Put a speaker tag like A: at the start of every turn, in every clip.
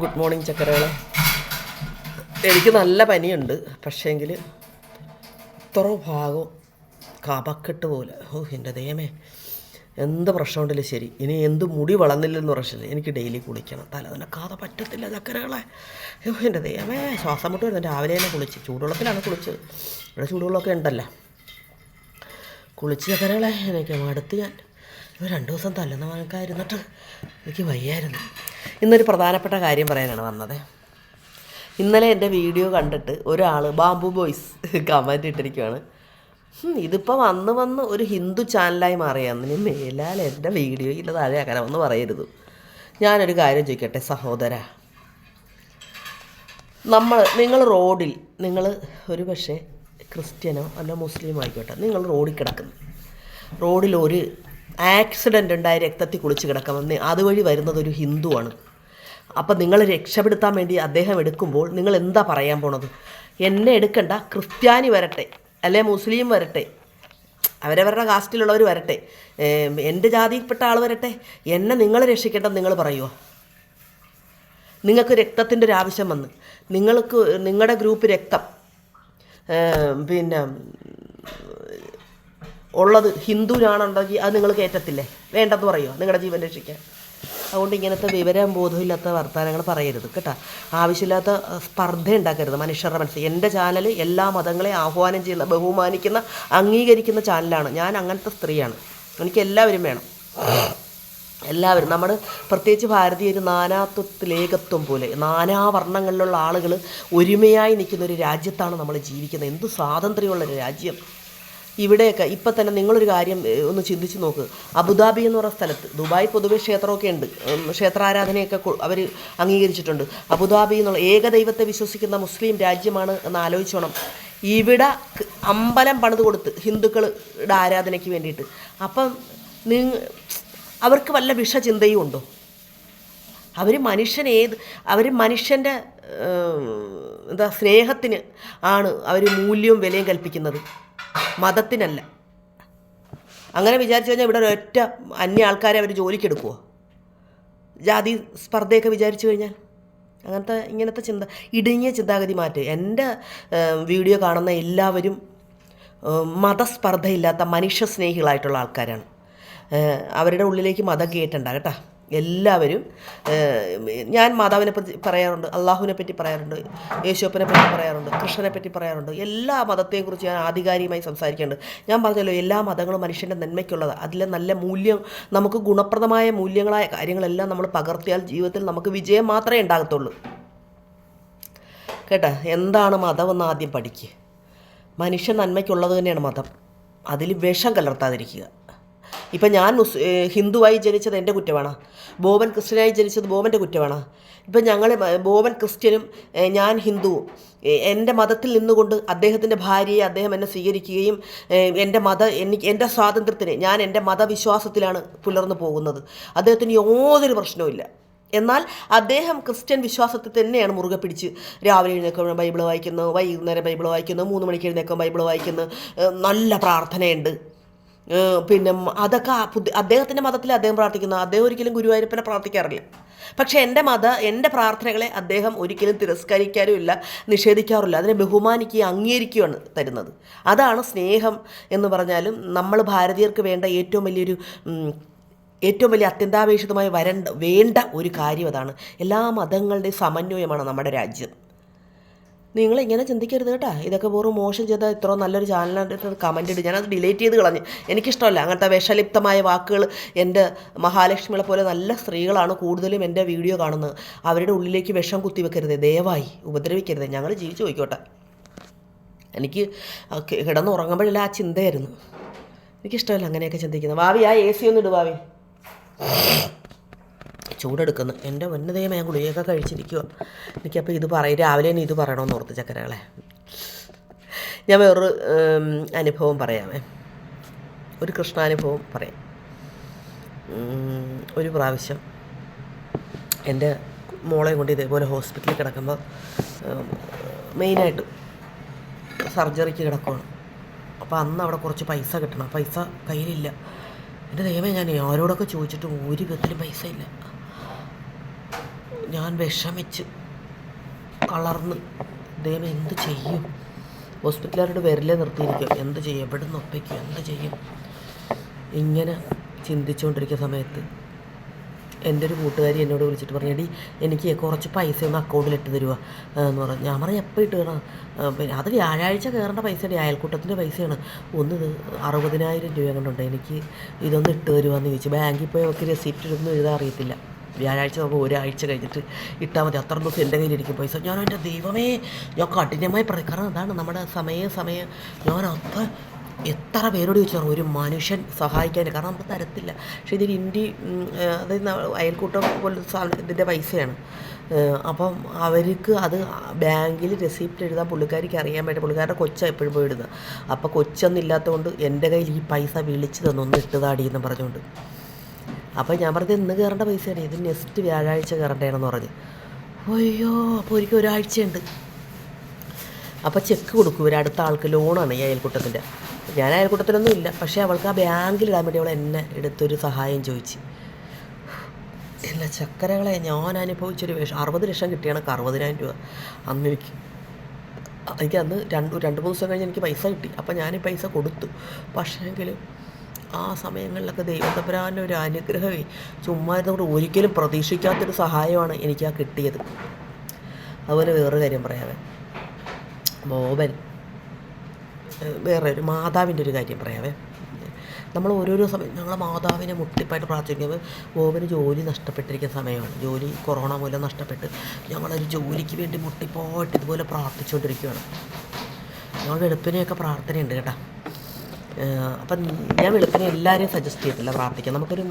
A: Good morning ചക്കരകളെ. എനിക്ക് നല്ല പനിയുണ്ട്, പക്ഷേങ്കിൽ ഇത്ര ഭാഗവും കപക്കെട്ട് പോലെ. എൻ്റെ ദൈവമേ, എന്ത് പ്രശ്നമുണ്ടല്ലോ ശരി. ഇനി എന്ത് മുടി വളർന്നില്ലെന്ന് പ്രശ്നമില്ല, എനിക്ക് ഡെയിലി കുളിക്കണം. തലനക്കാതെ പറ്റത്തില്ല ചക്കരകളെ. എൻ്റെ ദൈവമേ, ശ്വാസം മുട്ട് വരുന്നത്. രാവിലെ തന്നെ കുളിച്ച്, ചൂടുവെള്ളത്തിലാണ് കുളിച്ചത്. ഇവിടെ ചൂടുവെള്ളമൊക്കെ ഉണ്ടല്ലോ. കുളിച്ച് ചക്കരകളെ. എനിക്ക് മടുത്ത് ഞാൻ 2 ദിവസം തല്ലുന്ന മണക്കായിരുന്നിട്ട് എനിക്ക് വയ്യായിരുന്നു. ഇന്നൊരു പ്രധാനപ്പെട്ട കാര്യം പറയാനാണ് വന്നത്. ഇന്നലെ എൻ്റെ വീഡിയോ കണ്ടിട്ട് ഒരാൾ ബാംബു ബോയ്സ് കമൻറ്റ് ഇട്ടിരിക്കുകയാണ്, ഇതിപ്പോൾ വന്ന് ഒരു ഹിന്ദു ചാനലായി മാറിയാന്ന്. ഇനി മേലാൽ എൻ്റെ വീഡിയോയിൽ താഴെയാക്കാനൊന്നും പറയരുത്. ഞാനൊരു കാര്യം ചോദിക്കട്ടെ സഹോദര, നിങ്ങൾ റോഡിൽ, നിങ്ങൾ ഒരു പക്ഷേ ക്രിസ്ത്യനോ അല്ല മുസ്ലിമോ ആയിക്കോട്ടെ, നിങ്ങൾ റോഡിൽ കിടക്കുന്നു, റോഡിൽ ഒരു ആക്സിഡൻ്റ് ഉണ്ടായി രക്തത്തിൽ കുളിച്ച് കിടക്കാമെന്ന്, അതുവഴി വരുന്നത് ഒരു ഹിന്ദുവാണ്. അപ്പം നിങ്ങൾ രക്ഷപ്പെടുത്താൻ വേണ്ടി അദ്ദേഹം എടുക്കുമ്പോൾ നിങ്ങൾ എന്താ പറയാൻ പോണത്? എന്നെ എടുക്കണ്ട, ക്രിസ്ത്യാനി വരട്ടെ അല്ലെ മുസ്ലിം വരട്ടെ, അവരവരുടെ കാസ്റ്റിലുള്ളവർ വരട്ടെ, എൻ്റെ ജാതിയിൽപ്പെട്ട ആൾ വരട്ടെ, എന്നെ നിങ്ങൾ രക്ഷിക്കേണ്ടത് നിങ്ങൾ പറയുമോ? നിങ്ങൾക്ക് രക്തത്തിൻ്റെ ഒരു ആവശ്യം വന്ന്, നിങ്ങൾക്ക് നിങ്ങളുടെ ഗ്രൂപ്പ് രക്തം പിന്നെ ഉള്ളത് ഹിന്ദുവിനാണുണ്ടെങ്കിൽ അത് നിങ്ങൾ കയറ്റത്തില്ലേ? വേണ്ടെന്ന് പറയുമോ നിങ്ങളുടെ ജീവൻ രക്ഷിക്കാൻ? അതുകൊണ്ട് ഇങ്ങനത്തെ വിവരം ബോധമില്ലാത്ത വർത്തമാനങ്ങൾ പറയരുത് കേട്ടോ. ആവശ്യമില്ലാത്ത സ്പർദ്ധ ഉണ്ടാക്കരുത് മനുഷ്യരുടെ മനസ്സിൽ. എൻ്റെ ചാനൽ എല്ലാ മതങ്ങളെയും ആഹ്വാനം ചെയ്യുന്ന, ബഹുമാനിക്കുന്ന, അംഗീകരിക്കുന്ന ചാനലാണ്. ഞാൻ അങ്ങനത്തെ സ്ത്രീയാണ്. എനിക്ക് എല്ലാവരും വേണം, എല്ലാവരും. നമ്മൾ പ്രത്യേകിച്ച് ഭാരതീയർ നാനാത്വത്തിലേകത്വം പോലെ നാനാവർണ്ണങ്ങളിലുള്ള ആളുകൾ ഒരുമയായി നിൽക്കുന്ന ഒരു രാജ്യത്താണ് നമ്മൾ ജീവിക്കുന്നത്. എന്ത് സ്വാതന്ത്ര്യമുള്ളൊരു രാജ്യം ഇവിടെയൊക്കെ. ഇപ്പം തന്നെ നിങ്ങളൊരു കാര്യം ഒന്ന് ചിന്തിച്ച് നോക്ക്. അബുദാബി എന്ന് പറയുന്ന സ്ഥലത്ത്, ദുബായ് പൊതുവെ ക്ഷേത്രമൊക്കെ ഉണ്ട്, ക്ഷേത്രാരാധനയൊക്കെ അവർ അംഗീകരിച്ചിട്ടുണ്ട്. അബുദാബി എന്നുള്ള ഏകദൈവത്തെ വിശ്വസിക്കുന്ന മുസ്ലിം രാജ്യമാണ് എന്ന് ആലോചിച്ചോണം. ഇവിടെ അമ്പലം പണിത് കൊടുത്ത് ഹിന്ദുക്കളുടെ ആരാധനയ്ക്ക് വേണ്ടിയിട്ട്. അപ്പം അവർക്ക് വല്ല വിഷചിന്തയും ഉണ്ടോ? അവർ മനുഷ്യൻ്റെ സ്നേഹത്തിന് ആണ് അവർ മൂല്യവും വിലയും കൽപ്പിക്കുന്നത്, മതത്തിനല്ല. അങ്ങനെ വിചാരിച്ചു കഴിഞ്ഞാൽ ഇവിടെ ഒരൊറ്റ അന്യ ആൾക്കാരെ അവർ ജോലിക്കെടുക്കുമോ? ജാതി സ്പർദ്ധയൊക്കെ വിചാരിച്ചു കഴിഞ്ഞാൽ ഇങ്ങനത്തെ ഇടുങ്ങിയ ചിന്താഗതി മാറ്റുക. എൻ്റെ വീഡിയോ കാണുന്ന എല്ലാവരും മതസ്പർദ്ധയില്ലാത്ത മനുഷ്യസ്നേഹികളായിട്ടുള്ള ആൾക്കാരാണ്. അവരുടെ ഉള്ളിലേക്ക് മതം കയറ്റണ്ട കേട്ടോ. എല്ലാവരും, ഞാൻ മാതാവിനെ പറ്റി പറയാറുണ്ട്, അള്ളാഹുവിനെ പറ്റി പറയാറുണ്ട്, യേശുവിനെ പറ്റി പറയാറുണ്ട്, കൃഷ്ണനെ പറ്റി പറയാറുണ്ട്. എല്ലാ മതത്തെക്കുറിച്ച് ഞാൻ ആധികാരികമായി സംസാരിക്കുന്നുണ്ട്. ഞാൻ പറഞ്ഞല്ലോ, എല്ലാ മതങ്ങളും മനുഷ്യൻ്റെ നന്മയ്ക്കുള്ളതാണ്. അതിലെ നല്ല മൂല്യം, നമുക്ക് ഗുണപ്രദമായ മൂല്യങ്ങളായ കാര്യങ്ങളെല്ലാം നമ്മൾ പകർത്തിയാൽ ജീവിതത്തിൽ നമുക്ക് വിജയം മാത്രമേ ഉണ്ടാകത്തുള്ളൂ കേട്ടോ. എന്താണ് മതമെന്ന് ആദ്യം പഠിക്കുക. മനുഷ്യ നന്മയ്ക്കുള്ളത് തന്നെയാണ് മതം. അതിൽ വിഷം കലർത്താതിരിക്കുക. ഇപ്പം ഞാൻ ഹിന്ദുവായി ജനിച്ചത് എൻ്റെ കുറ്റമാണ്, ബോബൻ ക്രിസ്ത്യനായി ജനിച്ചത് ബോബൻ്റെ കുറ്റമാണ്. ഇപ്പം ഞങ്ങൾ ബോബൻ ക്രിസ്ത്യനും ഞാൻ ഹിന്ദുവും, എൻ്റെ മതത്തിൽ നിന്നുകൊണ്ട് അദ്ദേഹത്തിൻ്റെ ഭാര്യയെ അദ്ദേഹം എന്നെ സ്വീകരിക്കുകയും എൻ്റെ സ്വാതന്ത്ര്യത്തിന് ഞാൻ എൻ്റെ മതവിശ്വാസത്തിലാണ് പുലർന്നു പോകുന്നത്. അദ്ദേഹത്തിന് യാതൊരു പ്രശ്നവുമില്ല. എന്നാൽ അദ്ദേഹം ക്രിസ്ത്യൻ വിശ്വാസത്തിൽ തന്നെയാണ് മുറുകെ പിടിച്ച് രാവിലെ എഴുന്നേൽക്കുമ്പോൾ ബൈബിൾ വായിക്കുന്നു, വൈകുന്നേരം ബൈബിൾ വായിക്കുന്നു, 3 മണിക്ക് എഴുന്നേൽക്കുമ്പോൾ ബൈബിൾ വായിക്കുന്നു, നല്ല പ്രാർത്ഥനയുണ്ട്. പിന്നെ അതൊക്കെ അദ്ദേഹത്തിൻ്റെ മതത്തിൽ അദ്ദേഹം പ്രാർത്ഥിക്കുന്നു. അദ്ദേഹം ഒരിക്കലും ഗുരുവായൂരപ്പനെ പ്രാർത്ഥിക്കാറില്ല. പക്ഷേ എൻ്റെ പ്രാർത്ഥനകളെ അദ്ദേഹം ഒരിക്കലും തിരസ്കരിക്കാറുമില്ല, നിഷേധിക്കാറില്ല. അതിനെ ബഹുമാനിക്കുകയും അംഗീകരിക്കുകയാണ് തരുന്നത്. അതാണ് സ്നേഹം എന്ന് പറഞ്ഞാലും നമ്മൾ ഭാരതീയർക്ക് വേണ്ട ഏറ്റവും വലിയ അത്യന്താപേക്ഷിതമായി വേണ്ട ഒരു കാര്യം അതാണ്. എല്ലാ മതങ്ങളുടെയും സമന്വയമാണ് നമ്മുടെ രാജ്യം. നിങ്ങളിങ്ങനെ ചിന്തിക്കരുത് കേട്ടോ. ഇതൊക്കെ വെറും മോശം ചെയ്താൽ ഇത്ര നല്ലൊരു ചാനലിനകത്ത് കമൻ്റ് ഇട്ട് ഞാനത് ഡിലീറ്റ് ചെയ്ത് കളഞ്ഞു. എനിക്കിഷ്ടമല്ല അങ്ങനത്തെ വിഷലിപ്തമായ വാക്കുകൾ. എൻ്റെ മഹാലക്ഷ്മികളെ പോലെ നല്ല സ്ത്രീകളാണ് കൂടുതലും എൻ്റെ വീഡിയോ കാണുന്നത്. അവരുടെ ഉള്ളിലേക്ക് വിഷം കുത്തിവെക്കരുത്, ദയവായി ഉപദ്രവിക്കരുത്. ഞങ്ങൾ ജീവിച്ചു പോയിക്കോട്ടെ. എനിക്ക് കിടന്നുറങ്ങുമ്പോഴല്ല ആ ചിന്തയായിരുന്നു. എനിക്കിഷ്ടമല്ല അങ്ങനെയൊക്കെ ചിന്തിക്കുന്നത്. ഭാവി ആ AC ഒന്ന് ഇടും ഭാവി, ചൂടെടുക്കുന്നു. എൻ്റെ വന്നതേമ ഞാൻ ഗുളികയൊക്കെ കഴിച്ചിരിക്കുക. എനിക്കപ്പോൾ രാവിലെ തന്നെ ഇത് പറയണമെന്ന് ഓർത്ത് ചക്കരകളെ. ഞാൻ വേറൊരു അനുഭവം പറയാമേ, ഒരു കൃഷ്ണാനുഭവം പറയാം. ഒരു പ്രാവശ്യം എൻ്റെ മോളെ കൊണ്ട് ഇതേപോലെ ഹോസ്പിറ്റലിൽ കിടക്കുമ്പോൾ മെയിനായിട്ട് സർജറിക്ക് കിടക്കുകയാണ്. അപ്പോൾ അന്ന് അവിടെ കുറച്ച് പൈസ കിട്ടണം, പൈസ കയ്യിലില്ല. എൻ്റെ ദൈവമേ, ഞാൻ ആരോടൊക്കെ ചോദിച്ചിട്ടും ഒരു വിധത്തിലും പൈസ ഇല്ല. ഞാൻ വിഷമിച്ച് കളർന്ന് ദൈവം എന്ത് ചെയ്യും, ഹോസ്പിറ്റലുകാരുടെ വിരലെ നിർത്തിയിരിക്കും, എന്ത് ചെയ്യും, എവിടെ നിന്ന് ഒപ്പിക്കും, എന്ത് ചെയ്യും, ഇങ്ങനെ ചിന്തിച്ചുകൊണ്ടിരിക്കുന്ന സമയത്ത് എൻ്റെ ഒരു കൂട്ടുകാരി എന്നോട് വിളിച്ചിട്ട് പറഞ്ഞു, എടി എനിക്ക് കുറച്ച് പൈസ ഒന്ന് അക്കൗണ്ടിൽ ഇട്ട് തരുക എന്ന് പറഞ്ഞു. ഞാൻ പറഞ്ഞു എപ്പോൾ ഇട്ട് തരണം, പിന്നെ അത് വ്യാഴാഴ്ച കയറേണ്ട പൈസയുടെ അയൽക്കൂട്ടത്തിൻ്റെ പൈസയാണ്, ഇത് 60,000 രൂപ കൊണ്ടുണ്ട്, എനിക്ക് ഇതൊന്ന് ഇട്ട് തരുമെന്ന് ചോദിച്ചു. ബാങ്കിൽ പോയി അവർക്ക് റെസിപ്റ്റ് ഒന്നും എഴുതാൻ അറിയത്തില്ല. വ്യാഴാഴ്ച നമ്മൾ ഒരാഴ്ച കഴിഞ്ഞിട്ട് ഇട്ടാൽ മതി, അത്ര ദിവസം എൻ്റെ കയ്യിലിരിക്കും പൈസ. ഞാൻ എൻ്റെ ദൈവമേ, ഞാൻ കഠിനമായി കാരണം അതാണ് നമ്മുടെ സമയം ഞാൻ അപ്പം എത്ര പേരോട് ചോദിച്ചാൽ ഒരു മനുഷ്യൻ സഹായിക്കാൻ, കാരണം നമുക്ക് തരത്തില്ല. പക്ഷേ ഇതിൽ അതായത് അയൽക്കൂട്ടം പോലത്തെ ഇതിൻ്റെ പൈസയാണ്. അപ്പം അവർക്ക് അത് ബാങ്കിൽ റെസിപ്റ്റ് എഴുതാൻ പുള്ളിക്കാരിക്ക് അറിയാൻ പറ്റും. പുള്ളിക്കാരുടെ കൊച്ചാണ് എപ്പോഴും പോയി ഇടുന്നത്. അപ്പോൾ കൊച്ചൊന്നില്ലാത്തതുകൊണ്ട് എൻ്റെ കയ്യിൽ ഈ പൈസ വിളിച്ച് തന്നൊന്ന് ഇട്ടതാടിയെന്ന് പറഞ്ഞുകൊണ്ട്. അപ്പോൾ ഞാൻ പറഞ്ഞത് ഇന്ന് കയറേണ്ട പൈസയാണ്, ഇത് നെക്സ്റ്റ് വ്യാഴാഴ്ച കയറേണ്ടതാണെന്ന് പറഞ്ഞ്. അയ്യോ, അപ്പോൾ ഒരിക്കൽ ഒരാഴ്ചയുണ്ട്. അപ്പോൾ ചെക്ക് കൊടുക്കും ഇവർ, അടുത്ത ആൾക്ക് ലോണാണ് ഈ അയൽക്കൂട്ടത്തിൻ്റെ. ഞാൻ അയൽക്കൂട്ടത്തിലൊന്നും ഇല്ല, പക്ഷേ അവൾക്ക് ആ ബാങ്കിലിടാൻ വേണ്ടി അവൾ എന്നെ എടുത്തൊരു സഹായം ചോദിച്ച്. എല്ലാ ചക്കരകളെ ഞാൻ അനുഭവിച്ചൊരു 60 ലക്ഷം കിട്ടിയാണ് 60,000 രൂപ അന്ന് എനിക്ക് അന്ന് 2-3 ദിവസം കഴിഞ്ഞ് എനിക്ക് പൈസ കിട്ടി. അപ്പം ഞാൻ ഈ പൈസ കൊടുത്തു. പക്ഷേങ്കിൽ ആ സമയങ്ങളിലൊക്കെ ദൈവത്തമ്പുരാൻ്റെ ഒരു അനുഗ്രഹമേ, ചുമ്മാ ഇരുന്നോട് ഒരിക്കലും പ്രതീക്ഷിക്കാത്തൊരു സഹായമാണ് എനിക്ക് ആ കിട്ടിയത്. അതുപോലെ വേറൊരു കാര്യം പറയാവേ, ബോബൻ വേറെ ഒരു മാതാവിൻ്റെ ഒരു കാര്യം പറയാവേ. നമ്മൾ ഓരോരോ സമയം ഞങ്ങൾ മാതാവിനെ മുട്ടിപ്പായിട്ട് പ്രാർത്ഥിക്കുമ്പോൾ ബോബന് ജോലി നഷ്ടപ്പെട്ടിരിക്കുന്ന സമയമാണ്. ജോലി കൊറോണ മൂലം നഷ്ടപ്പെട്ട് ഞങ്ങളൊരു ജോലിക്ക് വേണ്ടി മുട്ടിപ്പോയിട്ട് ഇതുപോലെ പ്രാർത്ഥിച്ചുകൊണ്ടിരിക്കുകയാണ്. ഞങ്ങൾ വെളുപ്പിനെയൊക്കെ പ്രാർത്ഥനയുണ്ട് കേട്ടോ. അപ്പം ഞാൻ വെളുപ്പിനെ എല്ലാവരെയും സജസ്റ്റ് ചെയ്തിട്ടില്ല പ്രാർത്ഥിക്കാൻ. നമുക്കൊരു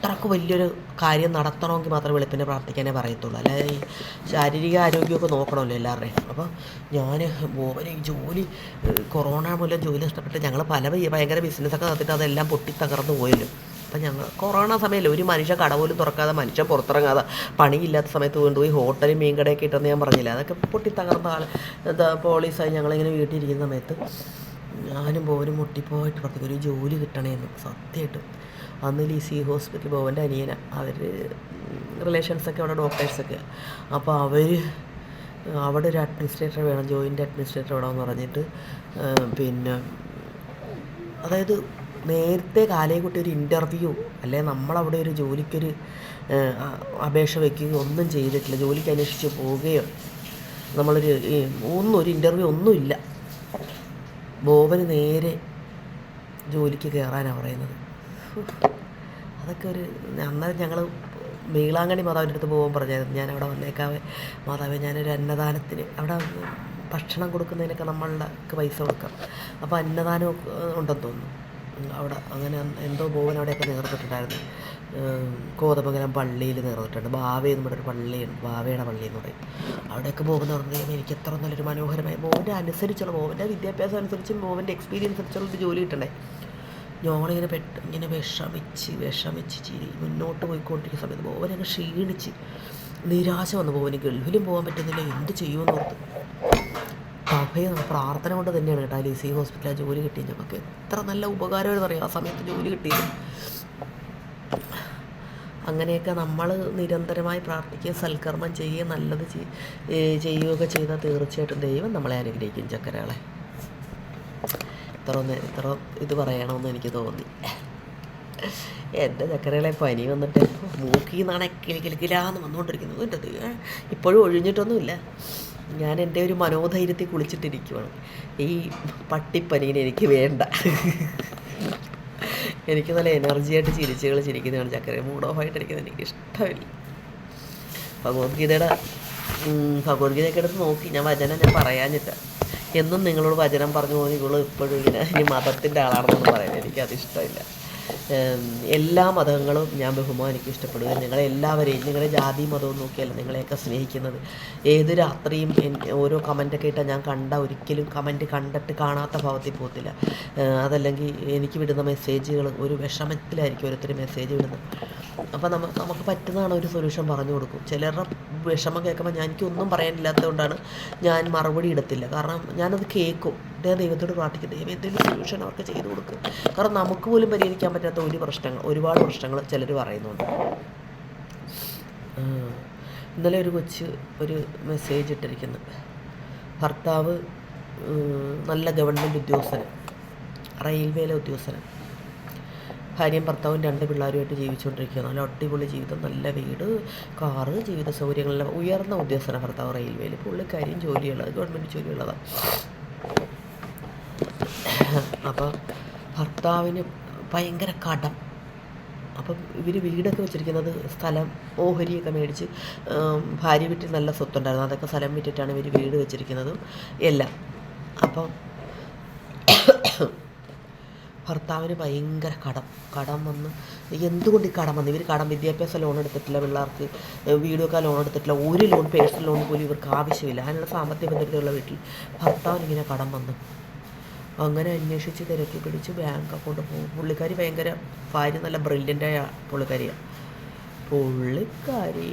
A: അത്രക്ക് വലിയൊരു കാര്യം നടത്തണമെങ്കിൽ മാത്രമേ വെളുപ്പിനെ പ്രാർത്ഥിക്കാനേ പറയത്തുള്ളൂ, അല്ലാതെ ഈ ശാരീരിക ആരോഗ്യമൊക്കെ നോക്കണമല്ലോ എല്ലാവരുടെയും. അപ്പോൾ ഞാൻ ബോബന് ഈ ജോലി കൊറോണ മൂലം ജോലി നഷ്ടപ്പെട്ട് ഞങ്ങൾ ഭയങ്കര ബിസിനസ്സൊക്കെ നടത്തിയിട്ട് അതെല്ലാം പൊട്ടി തകർന്നു പോയല്ലോ. അപ്പം ഞങ്ങൾ കൊറോണ സമയമല്ലേ, ഒരു മനുഷ്യ കട പോലും തുറക്കാതെ, മനുഷ്യൻ പുറത്തിറങ്ങാതെ, പണിയില്ലാത്ത സമയത്ത് കൊണ്ടുപോയി ഹോട്ടലും മീൻ കടയൊക്കെ ഇട്ടെന്ന് ഞാൻ പറഞ്ഞില്ല. അതൊക്കെ പൊട്ടി തകർന്ന പോലീസായി ഞങ്ങളിങ്ങനെ വീട്ടിലിരിക്കുന്ന സമയത്ത് ഞാനും ബോബനും മുട്ടിപ്പോയിട്ട് പറഞ്ഞു ഒരു ജോലി കിട്ടണേന്ന്. സത്യമായിട്ടും അന്ന് ലിസി ഹോസ്പിറ്റൽ ബോബൻ്റെ അനിയന, അവർ റിലേഷൻസൊക്കെ അവിടെ ഡോക്ടേഴ്സൊക്കെ. അപ്പോൾ അവിടെ ഒരു അഡ്മിനിസ്ട്രേറ്റർ വേണം, ജോയിൻ്റ് അഡ്മിനിസ്ട്രേറ്റർ വേണമെന്ന് പറഞ്ഞിട്ട്, പിന്നെ അതായത് നേരത്തെ കാലയെക്കുട്ടി ഒരു ഇൻ്റർവ്യൂ അല്ലെ നമ്മളവിടെ ഒരു ജോലിക്കൊരു അപേക്ഷ വയ്ക്കുകയോ ഒന്നും ചെയ്തിട്ടില്ല. ജോലിക്ക് അന്വേഷിച്ച് പോവുകയോ ഒരു ഇൻ്റർവ്യൂ ഒന്നുമില്ല. ബോബന് നേരെ ജോലിക്ക് കയറാനാണ് പറയുന്നത്. അതൊക്കെ അന്നേരം ഞങ്ങൾ വീളാങ്കണ്ണി മാതാവിൻ്റെ അടുത്ത് പോകാൻ പറഞ്ഞായിരുന്നു. ഞാൻ അവിടെ വന്നേക്കാവേ മാതാവേ, ഞാനൊരു അന്നദാനത്തിന് അവിടെ ഭക്ഷണം കൊടുക്കുന്നതിനൊക്കെ നമ്മൾക്ക് പൈസ കൊടുക്കാം. അപ്പോൾ അന്നദാനം ഉണ്ടെന്ന് തോന്നുന്നു അവിടെ. അങ്ങനെ എന്തോ ബോബൻ അവിടെയൊക്കെ നേർന്നിട്ടുണ്ടായിരുന്നു. കോതമംഗലം പള്ളിയിൽ നേർന്നിട്ടുണ്ട്. ബാവേ നമ്മുടെ ഒരു പള്ളിയുണ്ട്, ബാവയുടെ പള്ളി എന്ന് പറയും. അവിടെയൊക്കെ ബോബൻ പറഞ്ഞാൽ എനിക്ക് എത്ര നല്ലൊരു മനോഹരമായ ബോബൻ്റെ അനുസരിച്ചുള്ള, ബോബൻ്റെ വിദ്യാഭ്യാസം അനുസരിച്ചും ബോബൻ്റെ എക്സ്പീരിയൻസ് അനുസരിച്ചുള്ളൊരു ജോലി കിട്ടണ്ടേ. ഞാനിങ്ങനെ ഇങ്ങനെ വിഷമിച്ച് മുന്നോട്ട് പോയിക്കൊണ്ടിരിക്കുന്ന സമയത്ത് ബോബനങ്ങ് ക്ഷീണിച്ച് നിരാശ വന്നു. ബോബന് ഗൾഫിലും പോകാൻ പറ്റുന്നില്ല, എന്ത് ചെയ്യുമെന്ന് ഓർത്ത്. പ്രാർത്ഥന കൊണ്ട് തന്നെയാണ് കേട്ടോ ലിസി ഹോസ്പിറ്റലിൽ ജോലി കിട്ടിയത്. നമുക്ക് എത്ര നല്ല ഉപകാരമെന്ന് പറയാം ആ സമയത്ത് ജോലി കിട്ടിയത്. അങ്ങനെയൊക്കെ നമ്മൾ നിരന്തരമായി പ്രാർത്ഥിക്കുക, സൽക്കർമ്മം ചെയ്യുക, നല്ലത് ചെയ്യുകയൊക്കെ ചെയ്താൽ തീർച്ചയായിട്ടും ദൈവം നമ്മളെ അനുഗ്രഹിക്കും ചക്കരകളെ. ഇത്ര ഇത് പറയണമെന്ന് എനിക്ക് തോന്നി. എൻ്റെ ചക്കരകളെ പനി വന്നിട്ട് മൂക്കിൽ നിന്നാണ് കിലിക്കിലാന്ന് വന്നുകൊണ്ടിരിക്കുന്നത്. എൻ്റെ ഇപ്പോഴും ഒഴിഞ്ഞിട്ടൊന്നുമില്ല. ഞാൻ എൻ്റെ ഒരു മനോധൈര്യത്തിൽ കുളിച്ചിട്ടിരിക്കുവാണ്. ഈ പട്ടിപ്പനീനെ എനിക്ക് വേണ്ട. എനിക്ക് നല്ല എനർജിയായിട്ട് ചിരിക്കുന്നതാണ് ചക്കര. മൂഡ് ഓഫായിട്ടിരിക്കുന്നത് എനിക്ക് ഇഷ്ടമില്ല. ഭഗവത്ഗീതയൊക്കെ എടുത്ത് നോക്കി ഞാൻ പറയാഞ്ഞിട്ട് എന്നും നിങ്ങളോട് വചനം പറഞ്ഞു പോകുന്ന ഇവള് ഇപ്പോഴും ഇനി മതത്തിൻ്റെ ആളാണെന്നൊന്നും പറയാൻ എനിക്കതിഷ്ടമില്ല. എല്ലാ മതങ്ങളും ഞാൻ ബഹുമാനിക്കും, ഇഷ്ടപ്പെടുക. നിങ്ങളെല്ലാവരെയും, നിങ്ങളുടെ ജാതി മതവും നോക്കിയല്ല നിങ്ങളെയൊക്കെ സ്നേഹിക്കുന്നത്. ഏത് രാത്രിയും ഓരോ കമൻറ്റൊക്കെ ഇട്ടാൽ ഞാൻ ഒരിക്കലും കമൻറ്റ് കണ്ടിട്ട് കാണാത്ത ഭാവത്തിൽ പോകത്തില്ല. അതല്ലെങ്കിൽ എനിക്ക് വിടുന്ന മെസ്സേജുകൾ ഒരു വിഷമത്തിലായിരിക്കും ഓരോരുത്തർ മെസ്സേജ് വിടുന്നത്. അപ്പോൾ നമുക്ക് പറ്റുന്നതാണ് ഒരു സൊല്യൂഷൻ പറഞ്ഞു കൊടുക്കും. ചിലരുടെ വിഷമം കേൾക്കുമ്പോൾ എനിക്കൊന്നും പറയാനില്ലാത്തതുകൊണ്ടാണ് ഞാൻ മറുപടി ഇടത്തില്ല. കാരണം ഞാനത് കേൾക്കും. ദൈവത്തോട് പ്രാർത്ഥിക്കും, ദൈവം എന്തെങ്കിലും സൊല്യൂഷൻ അവർക്ക് ചെയ്തു കൊടുക്കും. കാരണം നമുക്ക് പോലും പരിഹരിക്കാൻ പറ്റാത്ത ഒരുപാട് പ്രശ്നങ്ങൾ ചിലർ പറയുന്നുണ്ട്. ആ, ഇന്നലെ ഒരു കൊച്ച് ഒരു മെസ്സേജ് ഇട്ടിരിക്കുന്നു. ഭർത്താവ് നല്ല ഗവൺമെൻറ് ഉദ്യോഗസ്ഥന്, റെയിൽവേയിലെ ഉദ്യോഗസ്ഥന്, ഭാര്യയും ഭർത്താവും 2 പിള്ളേരുമായിട്ട് ജീവിച്ചുകൊണ്ടിരിക്കുക. നല്ല അടിപൊളി ജീവിതം, നല്ല വീട്, കാറ്, ജീവിത സൗകര്യങ്ങളെല്ലാം, ഉയർന്ന ഉദ്യോഗസ്ഥനാണ് ഭർത്താവ് റെയിൽവേയിൽ. പുള്ളിക്കാരിയും ജോലിയുള്ളത്, ഗവൺമെൻറ് ജോലിയുള്ളതാണ്. അപ്പോൾ ഭർത്താവിന് ഭയങ്കര കടം. അപ്പം ഇവർ വീടൊക്കെ വെച്ചിരിക്കുന്നത് സ്ഥലം ഓഹരിയൊക്കെ മേടിച്ച്, ഭാര്യ വീട്ടിൽ നല്ല സ്വത്തുണ്ടായിരുന്നു, അതൊക്കെ സ്ഥലം വിറ്റിട്ടാണ് ഇവർ വീട് വെച്ചിരിക്കുന്നതും എല്ലാം. അപ്പം ഭർത്താവിന് ഭയങ്കര കടം വന്ന്, എന്തുകൊണ്ട് ഈ കടം വന്നു? ഇവർ വിദ്യാഭ്യാസ ലോൺ എടുത്തിട്ടില്ല, പിള്ളേർക്ക് വീടൊക്കെ ലോൺ എടുത്തിട്ടില്ല, ഒരു ലോൺ, പേഴ്സണൽ ലോൺ പോലും ഇവർക്ക് ആവശ്യമില്ല. അതിനുള്ള സാമ്പത്തിക ഭദ്രതയുള്ള വീട്ടിൽ ഭർത്താവിനിങ്ങനെ കടം വന്നു. അങ്ങനെ അന്വേഷിച്ച് തിരക്കി പിടിച്ച് ബാങ്ക് അക്കൗണ്ട് പോകും. പുള്ളിക്കാരി ഭയങ്കര, ഭാര്യ നല്ല ബ്രില്യൻ്റായ പുള്ളിക്കാരിയാണ്. പുള്ളിക്കാരി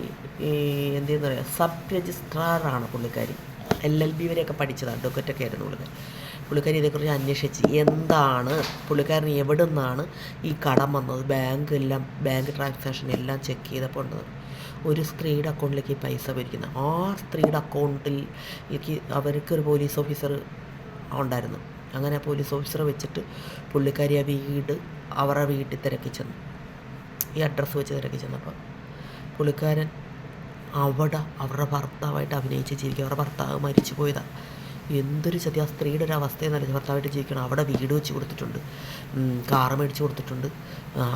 A: എന്തെന്ന് പറയുക, സബ് രജിസ്ട്രാറാണ് പുള്ളിക്കാരി. LLB വരെയൊക്കെ പഠിച്ചതാണ്, അഡ്വക്കറ്റൊക്കെ ആയിരുന്നു പുള്ളിക്കാരി ഇതേക്കുറിച്ച് അന്വേഷിച്ച് എന്താണ് പുള്ളിക്കാരന് എവിടെ നിന്നാണ് ഈ കടം വന്നത്, ബാങ്ക് ട്രാൻസാക്ഷൻ എല്ലാം ചെക്ക് ചെയ്തപ്പോൾ ഉണ്ടത് ഒരു സ്ത്രീയുടെ അക്കൗണ്ടിലേക്ക് പൈസ വരിക്കുന്നത്. ആ സ്ത്രീയുടെ അക്കൗണ്ടിലേക്ക് അവർക്കൊരു പോലീസ് ഓഫീസർ ഉണ്ടായിരുന്നു. അങ്ങനെ പോലീസ് ഓഫീസറെ വെച്ചിട്ട് പുള്ളിക്കാരി ആ അവരുടെ വീട്ടിൽ തിരക്കി ചെന്നു, ഈ അഡ്രസ്സ് വെച്ച് തിരക്കി ചെന്നപ്പോൾ പുള്ളിക്കാരൻ അവരുടെ ഭർത്താവായിട്ട് അഭിനയിച്ച് ജീവിക്കുക. അവരുടെ ഭർത്താവ് മരിച്ചു പോയതാണ്. എന്തൊരു ചതി! ആ സ്ത്രീയുടെ ഒരു അവസ്ഥയെന്നല്ല, ഭർത്താവായിട്ട് ജീവിക്കണം. അവിടെ വീട് വെച്ച് കൊടുത്തിട്ടുണ്ട്, കാറ് മേടിച്ച് കൊടുത്തിട്ടുണ്ട്,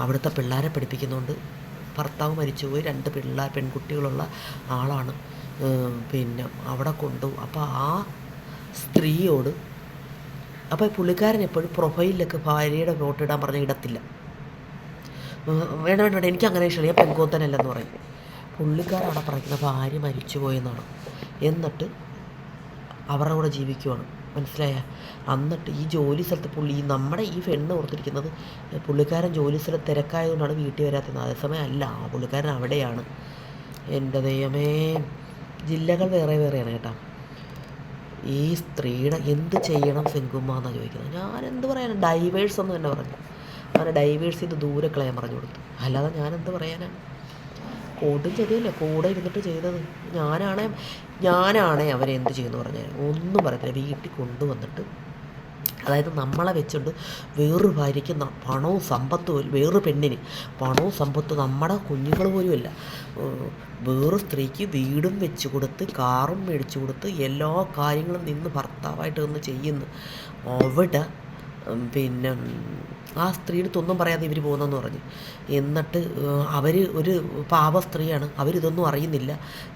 A: അവിടുത്തെ പിള്ളേരെ പഠിപ്പിക്കുന്നുണ്ട്. ഭർത്താവ് മരിച്ചുപോയി, 2 പെൺകുട്ടികളുള്ള ആളാണ്. പിന്നെ അവിടെ കൊണ്ടുപോകും. അപ്പോൾ ആ സ്ത്രീയോട്, അപ്പോൾ പുള്ളിക്കാരൻ എപ്പോഴും പ്രൊഫൈലിലൊക്കെ ഭാര്യയുടെ ഫോട്ടോ ഇടാൻ പറഞ്ഞാൽ ഇടത്തില്ല. വേണ്ട എനിക്കങ്ങനെ ഇഷ്ടമില്ല, ഞാൻ പെൺകോത്തനല്ലെന്ന് പറയും. പുള്ളിക്കാരൻ അവിടെ പറയുന്ന ഭാര്യ മരിച്ചു പോയെന്നാണ്. എന്നിട്ട് അവരുടെ കൂടെ ജീവിക്കുവാണ്, മനസ്സിലായ? എന്നിട്ട് ഈ ജോലി സ്ഥലത്ത് നമ്മുടെ ഈ പെണ്ണ് ഓർത്തിരിക്കുന്നത് പുള്ളിക്കാരൻ ജോലി സ്ഥലത്ത് തിരക്കായതുകൊണ്ടാണ് വീട്ടിൽ വരാത്തത്. അതേസമയം അല്ല, പുള്ളിക്കാരൻ അവിടെയാണ്. എൻ്റെ ദൈവമേ, ജില്ലകൾ വേറെ വേറെയാണ് കേട്ടോ. ഈ സ്ത്രീയുടെ എന്ത് ചെയ്യണം സെങ്കുമ്മ എന്നാണ് ചോദിക്കുന്നത്. ഞാനെന്ത് പറയാനാണ്? ഡൈവേഴ്സ് എന്ന് തന്നെ പറഞ്ഞു. അങ്ങനെ ഡൈവേഴ്സ് ചെയ്ത് ദൂരെ കളയാൻ പറഞ്ഞു കൊടുത്തു. അല്ലാതെ ഞാനെന്ത് പറയാനാണ്? കൊടും ചതിയല്ലേ കൂടെ ഇരുന്നിട്ട് ചെയ്തത്. ഞാനാണേ അവരെന്ത് ചെയ്യുമെന്ന് പറഞ്ഞാൽ ഒന്നും പറയത്തില്ല. വീട്ടിൽ കൊണ്ടുവന്നിട്ട്, അതായത് നമ്മളെ വെച്ചുകൊണ്ട് വേറൊരു ഭാര്യയ്ക്ക് പണവും സമ്പത്തും, വേറൊരു പെണ്ണിന് പണവും സമ്പത്തും, നമ്മുടെ കുഞ്ഞുങ്ങൾ പോലുമല്ല, വേറൊരു സ്ത്രീക്ക് വീടും വെച്ച് കൊടുത്ത് കാറും മേടിച്ചു കൊടുത്ത് എല്ലാ കാര്യങ്ങളും നിന്ന് ഭർത്താവായിട്ട് നിന്ന് ചെയ്യുന്നു. അവിടെ പിന്നെ ആ സ്ത്രീയുടെ പറയാതെ ഇവർ പോകുന്നതെന്ന് പറഞ്ഞു. എന്നിട്ട് അവർ ഒരു പാവ സ്ത്രീയാണ്, അവരിതൊന്നും അറിയുന്നില്ല.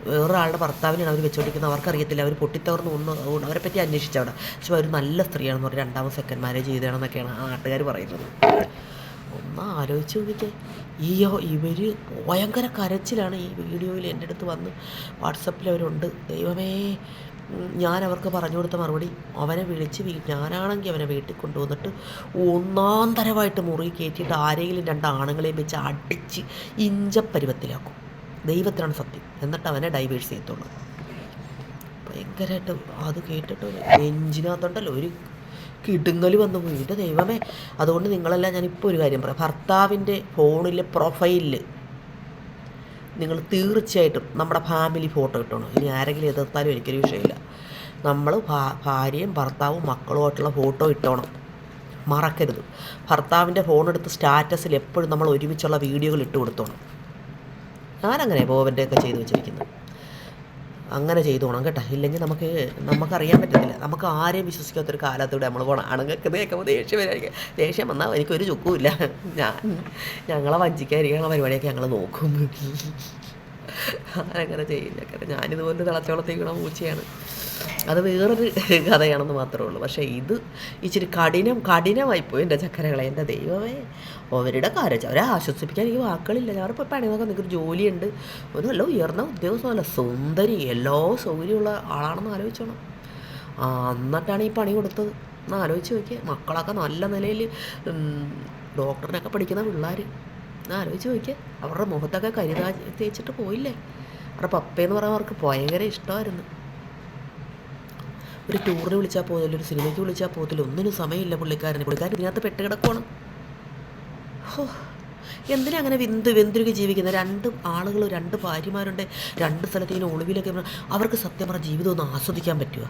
A: വേറൊരാളുടെ ഭർത്താവിനാണ് അവർ വെച്ചുകൊണ്ടിരിക്കുന്നത്, അവർക്കറിയത്തില്ല. അവർ പൊട്ടിത്തകർന്ന് അവരെ പറ്റി അന്വേഷിച്ച അവിടെ. പക്ഷെ അവർ നല്ല സ്ത്രീയാണെന്ന് പറഞ്ഞു, 2ാമത് സെക്കൻഡ് മാരേജ് ചെയ്തതാണെന്നൊക്കെയാണ് ആ നാട്ടുകാർ പറയുന്നത്. ഒന്ന് ആലോചിച്ച് നോക്കിക്കേ. ഇവർ ഭയങ്കര കരച്ചിലാണ്. ഈ വീഡിയോയിൽ എൻ്റെ അടുത്ത് വന്ന് വാട്സപ്പിൽ അവരുണ്ട്. ദൈവമേ, ഞാൻ അവർക്ക് പറഞ്ഞു കൊടുത്ത മറുപടി, അവനെ വിളിച്ച് ഞാനാണെങ്കിൽ അവനെ വീട്ടിൽ കൊണ്ടുവന്നിട്ട് ഒന്നാം തരമായിട്ട് മുറി കയറ്റിയിട്ട് ആരെങ്കിലും 2 ആണുങ്ങളെയും വെച്ച് അടിച്ച് ഇഞ്ചപ്പരുവത്തിലാക്കും. ദൈവത്തിനാണ് സത്യം. എന്നിട്ട് അവനെ ഡൈവേഴ്സ് ചെയ്യത്തുള്ളൂ. ഭയങ്കരമായിട്ട് അത് കേട്ടിട്ട് നെഞ്ചിനകത്തുണ്ടല്ലോ ഒരു കിടുങ്ങൽ വന്നു പോയി. എൻ്റെ ദൈവമേ, അതുകൊണ്ട് നിങ്ങളെല്ലാം ഞാനിപ്പോൾ ഒരു കാര്യം പറയാം. ഭർത്താവിൻ്റെ ഫോണിലെ പ്രൊഫൈലിൽ നിങ്ങൾ തീർച്ചയായിട്ടും നമ്മുടെ ഫാമിലി ഫോട്ടോ ഇട്ടണം. ഇനി ആരെങ്കിലും എതിർത്താലും എനിക്കൊരു വിഷയമില്ല. നമ്മൾ ഭാര്യയും ഭർത്താവും മക്കളുമായിട്ടുള്ള ഫോട്ടോ ഇട്ടോണം, മറക്കരുത്. ഭർത്താവിൻ്റെ ഫോണെടുത്ത് സ്റ്റാറ്റസിൽ എപ്പോഴും നമ്മൾ ഒരുമിച്ചുള്ള വീഡിയോകൾ ഇട്ട് കൊടുത്തോണം. ഞാനങ്ങനെ ബോവൻ്റെയൊക്കെ ചെയ്ത് വെച്ചിരിക്കുന്നത്. അങ്ങനെ ചെയ്തു പോകണം കേട്ടോ. ഇല്ലെങ്കിൽ നമുക്കറിയാൻ പറ്റത്തില്ല. നമുക്ക് ആരെയും വിശ്വസിക്കാത്തൊരു കാലത്തൂടെ നമ്മൾ പോകണം. ആണുങ്ങൾക്ക് കേൾക്കുമ്പോൾ ദേഷ്യം വന്നാൽ എനിക്കൊരു ചുക്കുമില്ല. ഞങ്ങളെ വഞ്ചിക്കാതിരിക്കാനുള്ള പരിപാടിയൊക്കെ ഞങ്ങൾ നോക്കും. അങ്ങനെ ചെയ്യില്ല കേട്ടോ. ഞാനിതുപോലെ തിളച്ചോളത്തേക്കണ പൂച്ചയാണ്. അത് വേറൊരു കഥയാണെന്ന് മാത്രമേ ഉള്ളൂ. പക്ഷേ ഇത് ഇച്ചിരി കഠിനമായിപ്പോയി എൻ്റെ ചക്കരകളെ. എൻ്റെ ദൈവമേ, അവരുടെ കാര്യം അവരെ ആശ്വസിപ്പിക്കാൻ എനിക്ക് വാക്കുകളില്ല. ഞാനിപ്പോൾ പണി നോക്കാൻ നിൽക്കൊരു ജോലിയുണ്ട്, ഒരു നല്ല ഉയർന്ന ഉദ്യോഗസ്ഥനല്ല, സുന്ദരി, എല്ലാ സൗകര്യമുള്ള ആളാണെന്ന് ആലോചിച്ചോണം. എന്നിട്ടാണ് ഈ പണി കൊടുത്തത് എന്ന് ആലോചിച്ച് നോക്കിയേ. മക്കളൊക്കെ നല്ല നിലയിൽ ഡോക്ടറിനൊക്കെ പഠിക്കുന്ന പിള്ളേർ, ആലോചിച്ച് നോക്കിയേ. അവരുടെ മുഖത്തൊക്കെ തേച്ചിട്ട് പോയില്ലേ. അവരുടെ പപ്പയെന്ന് പറയാൻ അവർക്ക് ഭയങ്കര ഇഷ്ടമായിരുന്നു. ഒരു ടൂറിന് വിളിച്ചാൽ പോകത്തില്ല, ഒരു സിനിമയ്ക്ക് വിളിച്ചാൽ പോകത്തില്ല, ഒന്നിനും സമയമില്ല പുള്ളിക്കാരൻ ഇതിനകത്ത് പെട്ട് കിടക്കുവാണ്. എന്തിനാ അങ്ങനെ വെന്തുരുകി ജീവിക്കുന്ന രണ്ട് ആളുകൾ, രണ്ട് ഭാര്യമാരുണ്ട്, രണ്ട് സ്ഥലത്ത് ഇങ്ങനെ ഒളിവിലൊക്കെ അവർക്ക് സത്യം പറഞ്ഞ ജീവിതം ഒന്ന് ആസ്വദിക്കാൻ പറ്റുക?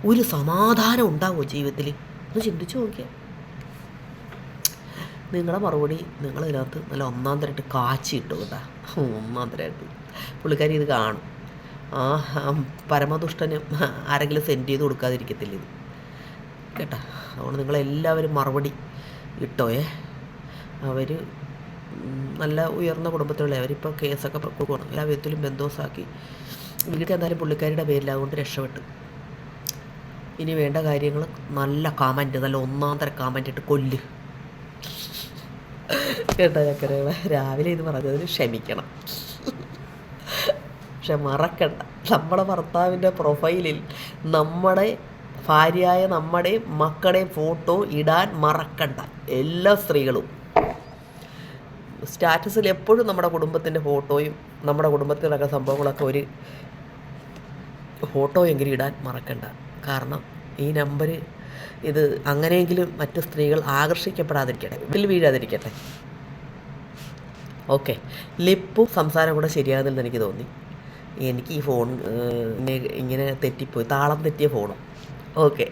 A: ഒരു സമാധാനം ഉണ്ടാവുമോ ജീവിതത്തിൽ? ഒന്ന് ചിന്തിച്ച് നോക്കിയാൽ നിങ്ങളെ മറുപടി നിങ്ങളിതിനകത്ത് നല്ല ഒന്നാം തരമായിട്ട് കാച്ചി ഇട്ടു കേട്ടാ, ഒന്നാം തരമായിട്ട്. പുള്ളിക്കാരി ഇത് കാണും. ആ പരമദുഷ്ടന് ആരെങ്കിലും സെൻഡ് ചെയ്ത് കൊടുക്കാതിരിക്കത്തില്ല ഇത് കേട്ടാ. അതുകൊണ്ട് നിങ്ങളെല്ലാവരും മറുപടി ഇട്ടോയേ. അവർ നല്ല ഉയർന്ന കുടുംബത്തിലുള്ള അവരിപ്പോൾ കേസൊക്കെ കൊടുക്കണം, എല്ലാ വിധത്തിലും ബന്ധോസാക്കി വീട്ടിൽ എന്തായാലും പുള്ളിക്കാരിയുടെ പേരിൽ, അതുകൊണ്ട് രക്ഷപ്പെട്ടു. ഇനി വേണ്ട കാര്യങ്ങൾ നല്ല കമൻറ്റ്, നല്ല ഒന്നാം തരം കമൻറ്റ് ഇട്ട് കൊല്ല് കേട്ടോ. ചക്കരകളെ രാവിലെ ഇത് പറഞ്ഞതിന് ക്ഷമിക്കണം, പക്ഷെ മറക്കണ്ട, നമ്മുടെ ഭർത്താവിൻ്റെ പ്രൊഫൈലിൽ നമ്മുടെ ഭാര്യയായ നമ്മുടെ മക്കളുടെ ഫോട്ടോ ഇടാൻ മറക്കണ്ട. എല്ലാ സ്ത്രീകളും സ്റ്റാറ്റസിൽ എപ്പോഴും നമ്മുടെ കുടുംബത്തിൻ്റെ ഫോട്ടോയും നമ്മുടെ കുടുംബത്തിലൊക്കെ സംഭവങ്ങളൊക്കെ ഒരു ഫോട്ടോ എങ്കിലും ഇടാൻ മറക്കണ്ട. കാരണം ഈ നമ്പർ ഇത് അങ്ങനെയെങ്കിലും മറ്റ് സ്ത്രീകൾ ആകർഷിക്കപ്പെടാതിരിക്കട്ടെ, ഇതിൽ വീഴാതിരിക്കട്ടെ. ഓക്കെ, ലിപ്പും സംസാരം കൂടെ ശരിയാകുന്നില്ലെന്ന് എനിക്ക് തോന്നി. എനിക്ക് ഈ ഫോൺ ഇങ്ങനെ തെറ്റിപ്പോയി, താളം തെറ്റിയ ഫോണും. ഓക്കെ.